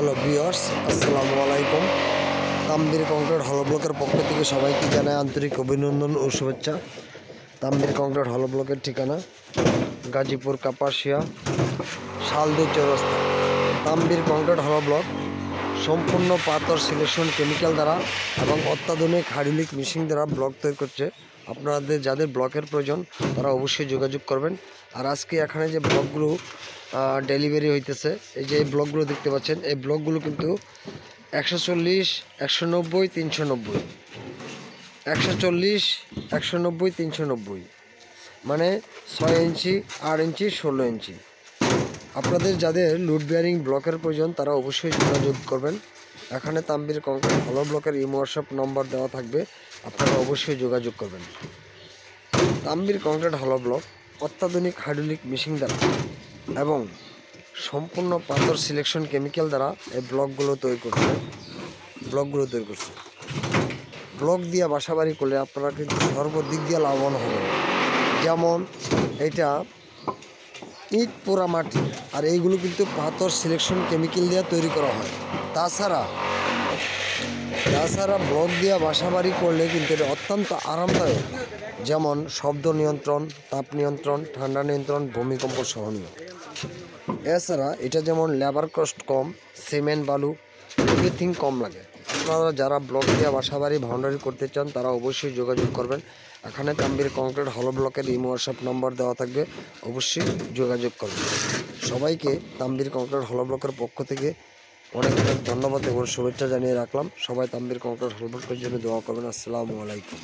Hello viewers, আসসালামু আলাইকুম। Tambir concrete হলো ব্লকের পক্ষ থেকে সবাইকে জানাই আন্তরিক অভিনন্দন ও শুভেচ্ছা। তাম্বির কংক্রিট হলো ব্লকের ঠিকানা গাজীপুর কাপাসিয়া শালদী চৌরাস্তা। তাম্বির কংক্রিট হলো ব্লক সম্পূর্ণ পাথর সিলেকশন কেমিক্যাল দ্বারা এবং অত্যাধুনিক হাইড্রোলিক মেশিন দ্বারা ব্লক তৈরি করছে। আপনাদের যাদের ব্লকের প্রয়োজন তারা অবশ্যই যোগাযোগ করবেন। আর আজকে এখানে যে ব্লকগুলো ডেলিভারি হইতেছে, এই যে ব্লকগুলো দেখতে পাচ্ছেন, এই ব্লকগুলো কিন্তু 140, 190, 390, 140, 190, 390, মানে 6 ইঞ্চি, 8 ইঞ্চি, 16 ইঞ্চি। আপনাদের যাদের লোড বেয়ারিং ব্লকের প্রয়োজন তারা অবশ্যই যোগাযোগ করবেন। এখানে তাম্বির কংক্রিট হলো ব্লকের ইমো হোয়াটসঅ্যাপ নম্বর দেওয়া থাকবে, আপনারা অবশ্যই যোগাযোগ করবেন। তাম্বির কংক্রিট হলো ব্লক অত্যাধুনিক হাইড্রোলিক মেশিন দ্বারা এবং সম্পূর্ণ পাথর সিলেকশন কেমিক্যাল দ্বারা এই ব্লকগুলো তৈরি করছে। ব্লক দিয়ে বাসাবাড়ি করলে আপনারা কিন্তু সর্বদিক দিয়ে লাভবান হবেন। যেমন এটা ইট পোড়া মাটি, আর এইগুলো কিন্তু পাথর সিলেকশন কেমিক্যাল দিয়ে তৈরি করা হয়। তাছাড়া ব্লক দিয়ে বাসাবাড়ি করলে কিন্তু এটা অত্যন্ত আরামদায়ক, যেমন শব্দ নিয়ন্ত্রণ, তাপ নিয়ন্ত্রণ, ঠান্ডা নিয়ন্ত্রণ, ভূমিকম্প সহনীয়। এছাড়া এটা যেমন লেবার কস্ট কম, সিমেন্ট বালু এভরিথিং কম লাগে। আপনারা যারা ব্লক দিয়ে বাসাবাড়ি বাউন্ডারি করতে চান তারা অবশ্যই যোগাযোগ করবেন। এখানে তাম্বির কংক্রিট হলো ব্লকের ইমো হোয়াটসঅ্যাপ নম্বর দেওয়া থাকবে, অবশ্যই যোগাযোগ করবেন। সবাইকে তাম্বির কংক্রিট হলো ব্লকের পক্ষ থেকে অনেক অনেক ধন্যবাদ এবং শুভেচ্ছা জানিয়ে রাখলাম। সবাই তাম্বির কংক্রিট হলো ব্লকের জন্য দোয়া করবেন। আসসালামু আলাইকুম।